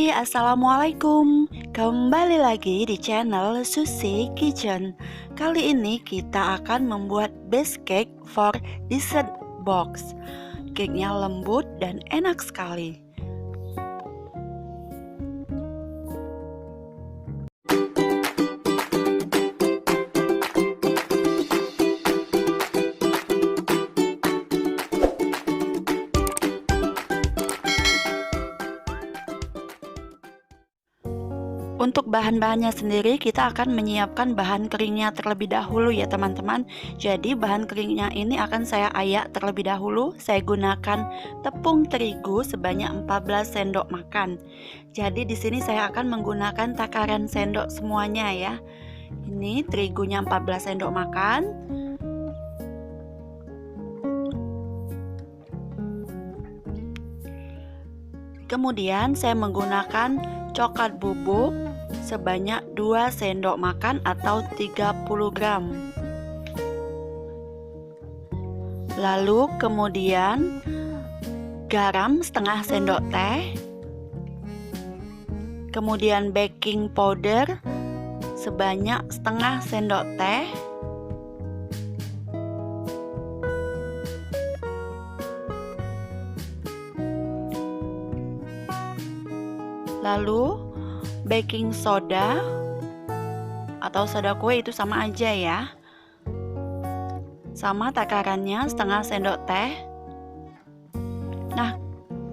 Hai, assalamualaikum. Kembali lagi di channel Susi Kitchen. Kali ini kita akan membuat base cake for dessert box. Cake-nya lembut dan enak sekali. Untuk bahan-bahannya sendiri kita akan menyiapkan bahan keringnya terlebih dahulu ya teman-teman. Jadi bahan keringnya ini akan saya ayak terlebih dahulu. Saya gunakan tepung terigu sebanyak 14 sendok makan. Jadi di sini saya akan menggunakan takaran sendok semuanya ya. Ini terigunya 14 sendok makan. Kemudian saya menggunakan coklat bubuk sebanyak 2 sendok makan atau 30 gram. Lalu kemudian garam setengah sendok teh. Kemudian baking powder sebanyak setengah sendok teh. Lalu baking soda atau soda kue itu sama aja ya. Sama takarannya setengah sendok teh. Nah,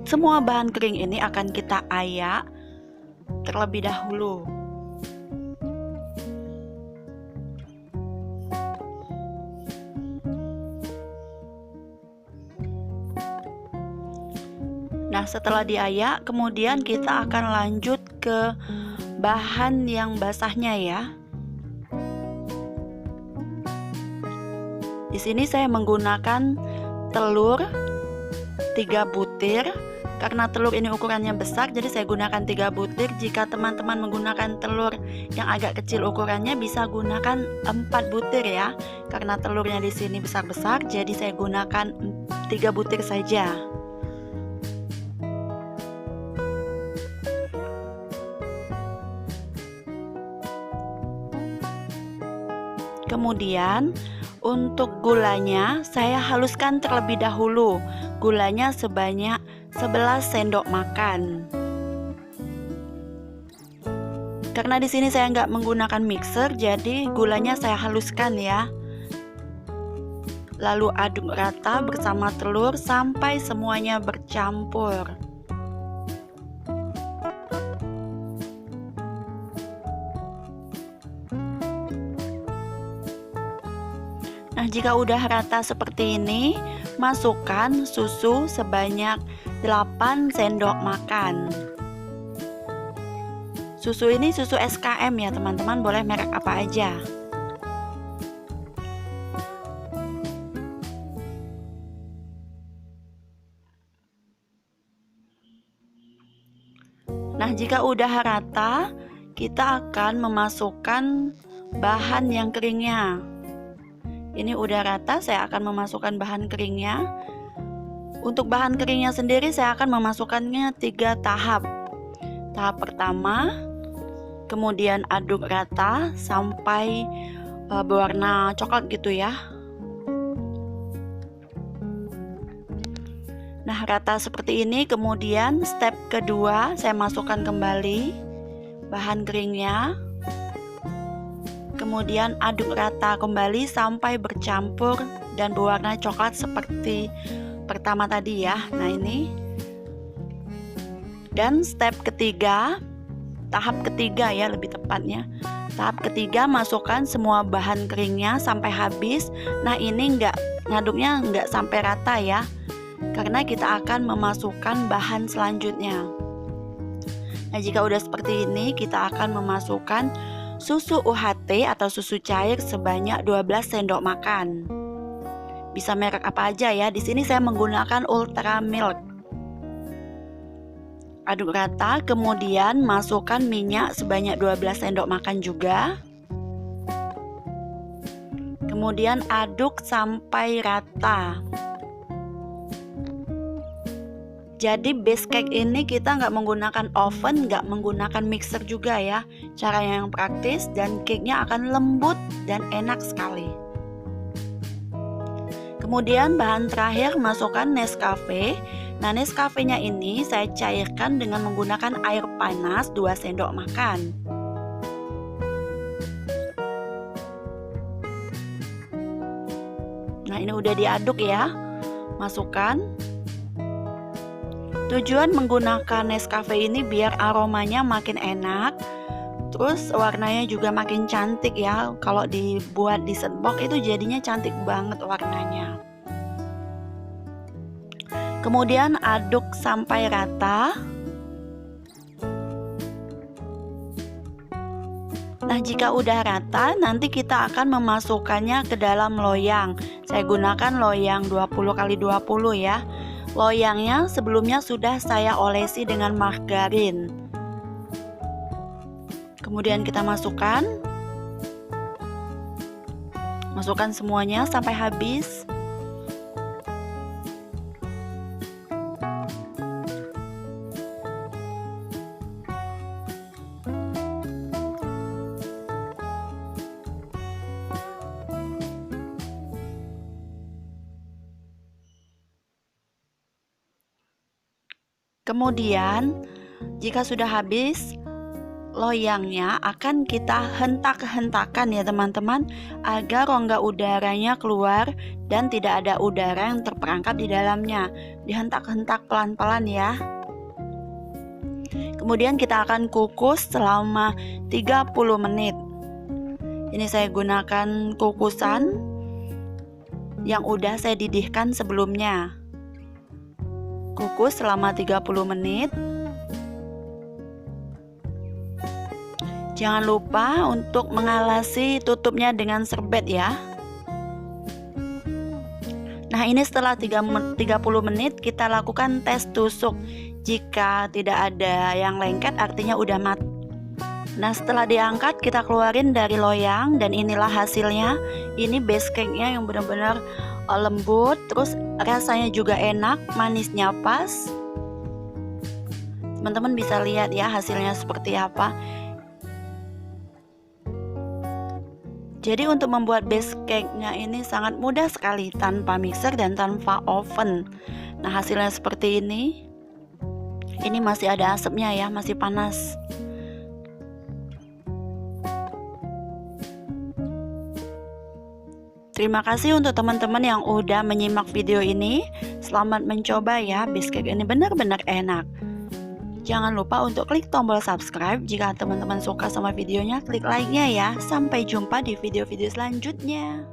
semua bahan kering ini akan kita ayak terlebih dahulu. Nah, setelah diayak, kemudian kita akan lanjut ke bahan yang basahnya ya. Di sini saya menggunakan telur 3 butir. Karena telur ini ukurannya besar, jadi saya gunakan 3 butir. Jika teman-teman menggunakan telur yang agak kecil ukurannya, bisa gunakan 4 butir ya. Karena telurnya di sini besar-besar, jadi saya gunakan 3 butir saja. Kemudian untuk gulanya saya haluskan terlebih dahulu. Gulanya sebanyak 11 sendok makan. Karena di sini saya nggak menggunakan mixer, jadi gulanya saya haluskan ya. Lalu aduk rata bersama telur sampai semuanya bercampur. Nah, jika udah rata seperti ini, masukkan susu sebanyak 8 sendok makan. Susu ini susu SKM ya teman-teman, boleh merek apa aja. Nah, jika udah rata, kita akan memasukkan bahan yang keringnya. Ini udah rata, saya akan memasukkan bahan keringnya. Untuk bahan keringnya sendiri saya akan memasukkannya 3 tahap. Tahap pertama, kemudian aduk rata sampai berwarna coklat gitu ya. Nah, rata seperti ini. Kemudian step kedua, saya masukkan kembali bahan keringnya. Kemudian aduk rata kembali sampai bercampur dan berwarna coklat seperti pertama tadi ya. Nah, ini. Dan step ketiga, tahap ketiga ya lebih tepatnya. Tahap ketiga, masukkan semua bahan keringnya sampai habis. Nah, ini ngaduknya nggak sampai rata ya. Karena kita akan memasukkan bahan selanjutnya. Nah, jika udah seperti ini, kita akan memasukkan susu UHT atau susu cair sebanyak 12 sendok makan. Bisa merek apa aja ya. Di sini saya menggunakan Ultra Milk. Aduk rata, kemudian masukkan minyak sebanyak 12 sendok makan juga. Kemudian aduk sampai rata. Jadi base cake ini kita nggak menggunakan oven, nggak menggunakan mixer juga ya. Caranya yang praktis dan cake-nya akan lembut dan enak sekali. Kemudian bahan terakhir masukkan Nescafe. Nah, Nescafe-nya ini saya cairkan dengan menggunakan air panas 2 sendok makan. Nah, ini udah diaduk ya. Masukkan. Tujuan menggunakan Nescafe ini biar aromanya makin enak, terus warnanya juga makin cantik ya. Kalau dibuat di setbox itu jadinya cantik banget warnanya. Kemudian aduk sampai rata. Nah, jika udah rata, nanti kita akan memasukkannya ke dalam loyang. Saya gunakan loyang 20x20 ya. Loyangnya sebelumnya sudah saya olesi dengan margarin. Kemudian kita masukkan semuanya sampai habis. Kemudian jika sudah habis, loyangnya akan kita hentak-hentakan ya teman-teman, agar rongga udaranya keluar dan tidak ada udara yang terperangkap di dalamnya. Dihentak-hentak pelan-pelan ya. Kemudian kita akan kukus selama 30 menit. Ini saya gunakan kukusan yang udah saya didihkan sebelumnya. Kukus selama 30 menit. Jangan lupa untuk mengalasi tutupnya dengan serbet ya. Nah, ini setelah 30 menit kita lakukan tes tusuk. Jika tidak ada yang lengket artinya udah matang. Nah, setelah diangkat kita keluarin dari loyang dan inilah hasilnya. Ini base cake-nya yang benar-benar lembut, terus rasanya juga enak, manisnya pas. Teman-teman bisa lihat ya hasilnya seperti apa. Jadi untuk membuat base cake-nya ini sangat mudah sekali tanpa mixer dan tanpa oven. Nah, hasilnya seperti ini. Ini masih ada asapnya ya, masih panas. Terima kasih untuk teman-teman yang udah menyimak video ini. Selamat mencoba ya, base cake ini benar-benar enak. Jangan lupa untuk klik tombol subscribe. Jika teman-teman suka sama videonya, klik like-nya ya. Sampai jumpa di video-video selanjutnya.